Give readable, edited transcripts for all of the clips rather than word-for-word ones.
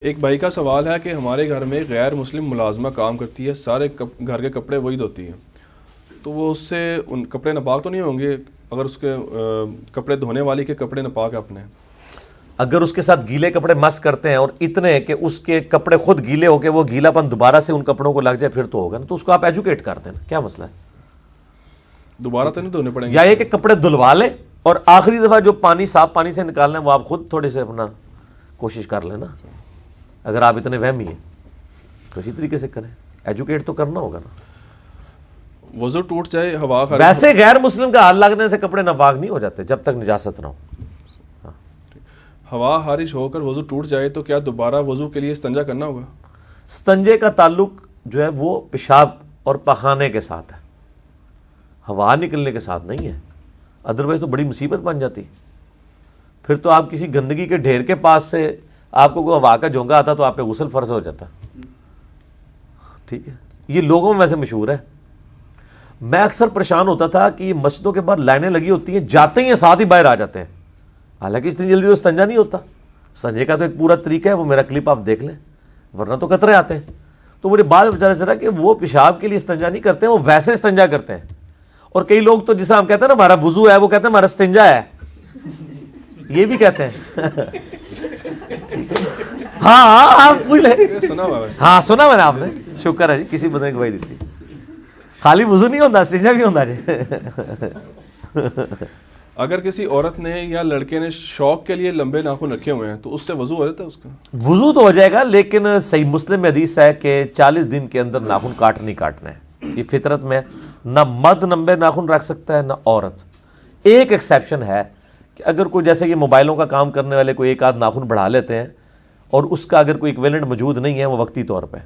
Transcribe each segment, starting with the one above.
ایک بھائی کا سوال ہے کہ ہمارے گھر میں غیر مسلم ملازمہ کام کرتی ہے، سارے گھر کے کپڑے وہی دھوتی ہیں، تو وہ اس سے ان کپڑے ناپاک تو نہیں ہوں گے اگر اس کے کپڑے دھونے والی کے کپڑے ناپاک ہیں اپنے؟ اگر اس کے ساتھ گیلے کپڑے مس کرتے ہیں اور اتنے کہ اس کے کپڑے خود گیلے ہو کے وہ گیلا پن دوبارہ سے ان کپڑوں کو لگ جائے پھر تو ہوگا نا، تو اس کو آپ ایجوکیٹ کر دینا، کیا مسئلہ ہے؟ دوبارہ تو نہیں دھونے پڑیں گے؟ یا یہ کہ کپڑے دھلوا لیں اور آخری دفعہ جو پانی صاف پانی سے نکالنا ہے وہ آپ خود تھوڑے سے اپنا کوشش کر لینا، اگر آپ اتنے وہمی ہیں تو اسی طریقے سے کریں، ایجوکیٹ تو کرنا ہوگا نا۔ وضو ٹوٹ جائے ہوا خارج، ویسے غیر مسلم کا ہاتھ لگنے سے کپڑے ناپاک نہیں ہو جاتے جب تک نجاست نہ ہو۔ ہوا خارج ہو کر وضو ٹوٹ جائے تو کیا دوبارہ وضو کے لیے استنجا کرنا ہوگا؟ استنجے کا تعلق جو ہے وہ پیشاب اور پخانے کے ساتھ ہے، ہوا نکلنے کے ساتھ نہیں ہے، ادروائز تو بڑی مصیبت بن جاتی، پھر تو آپ کسی گندگی کے ڈھیر کے پاس سے آپ کو کوئی ہوا کا جھونکا آتا تو آپ پہ غسل فرض ہو جاتا۔ ٹھیک ہے، یہ لوگوں میں ویسے مشہور ہے۔ میں اکثر پریشان ہوتا تھا کہ مسجدوں کے باہر لائنیں لگی ہوتی ہیں، جاتے ہی ساتھ ہی باہر آ جاتے ہیں، حالانکہ اتنی جلدی تو استنجا نہیں ہوتا۔ استنجے کا تو ایک پورا طریقہ ہے، وہ میرا کلپ آپ دیکھ لیں، ورنہ تو قطرے آتے ہیں۔ تو مجھے بعد میں پتا چلا کہ وہ پیشاب کے لیے استنجا نہیں کرتے ہیں، وہ ویسے استنجا کرتے ہیں۔ اور کئی لوگ تو جسے ہم کہتے ہیں نا ہمارا وضو ہے، وہ کہتے ہیں ہمارا استنجا ہے، یہ بھی کہتے ہیں۔ ہاں آپ پوچھ لیں، ہاں سنا میں نے، آپ نے، شکر ہے جی، کسی بندے نے گواہی دیتی۔ خالی وضو نہیں ہوتا، استنجا بھی ہوتا جی۔ اگر کسی عورت نے یا لڑکے نے شوق کے لیے لمبے ناخن رکھے ہوئے ہیں تو اس سے وضو ہو جاتا ہے؟ اس کا وضو تو ہو جائے گا، لیکن صحیح مسلم میں حدیث ہے کہ 40 دن کے اندر ناخن نہیں کاٹنا ہے، یہ فطرت میں نہ مرد لمبے ناخن رکھ سکتا ہے نہ عورت۔ ایک ایکسیپشن ہے کہ اگر کوئی جیسے کہ موبائلوں کا کام کرنے والے کوئی ایک آدھ ناخن بڑھا لیتے ہیں اور اس کا اگر کوئی ایکویلنٹ موجود نہیں ہے، وہ وقتی طور پہ،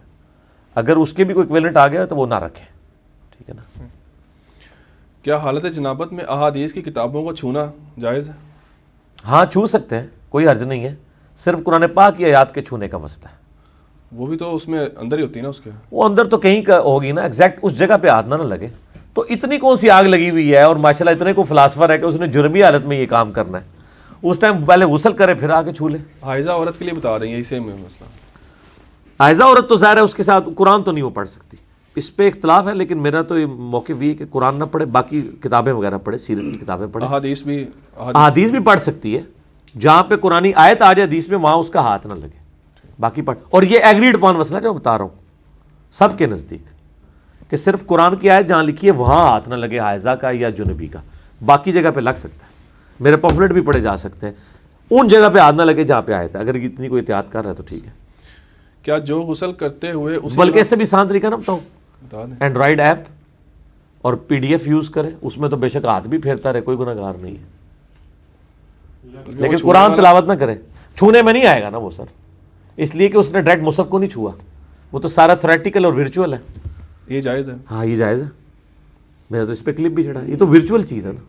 اگر اس کے بھی کوئی ایکویلنٹ آ گیا تو وہ نہ رکھیں، ٹھیک ہے نا۔ کیا حالت جنابت میں احادیث کی کتابوں کو چھونا جائز ہے؟ ہاں چھو سکتے ہیں، کوئی حرج نہیں ہے، صرف قرآن پاک کی آیات کے چھونے کا مسئلہ ہے۔ وہ بھی تو اس میں اندر ہی ہوتی ہے نا، اس کے وہ اندر تو کہیں کا ہوگی نا، ایگزیکٹ اس جگہ پہ ہاتھ نہ لگے۔ تو اتنی کون سی آگ لگی ہوئی ہے اور ماشاءاللہ اتنے کو فلاسفر ہے کہ اس نے جرمی حالت میں یہ کام کرنا ہے، اس ٹائم پہلے غسل کرے پھر آ کے چھو لے۔ حائضہ عورت کے لیے بتا رہی ہیں اسے میں مسئلہ؟ حائضہ عورت تو ظاہر ہے اس کے ساتھ قرآن تو نہیں وہ پڑھ سکتی، اس پہ اختلاف ہے، لیکن میرا تو یہ موقف یہ ہے کہ قرآن نہ پڑھے، باقی کتابیں وغیرہ پڑھے، سیرت کی کتابیں پڑھے۔ احادیث بھی پڑھ سکتی ہے، جہاں پہ قرآنی آیت آ جائے حدیث میں وہاں اس کا ہاتھ نہ لگے، باقی پڑھ۔ اور یہ ایگریڈ پان مسئلہ جو بتا رہا ہوں سب کے نزدیک، کہ صرف قرآن کی آیت جہاں لکھی ہے وہاں ہاتھ نہ لگے، حائضہ کا یا جنبی کا، باقی جگہ پہ لگ سکتا ہے، میرے پمفلٹ بھی پڑھے جا سکتے ہیں، ان جگہ پہ ہاتھ نہ لگے جہاں پہ آیت ہے، اگر اتنی کوئی احتیاط کر رہا ہے تو ٹھیک ہے۔ کیا جو غسل کرتے ہوئے بلکہ اس سے بھی آسان طریقہ نہ بتاؤں، اینڈرائڈ ایپ اور پی ڈی ایف یوز کرے، اس میں تو بے شک ہاتھ بھی پھیرتا رہے، کوئی گناہ گار نہیں ہے، لیکن قرآن تلاوت نہ کرے۔ چھونے میں نہیں آئے گا نا وہ سر، اس لیے کہ اس نے ڈائریکٹ مصحف کو نہیں چھوا، وہ تو سارا تھریٹیکل اور ورچوئل ہے۔ یہ جائز ہے؟ ہاں یہ جائز ہے، میرا تو اس پہ کلپ بھی چڑھا، یہ تو ورچوئل چیز ہے نا۔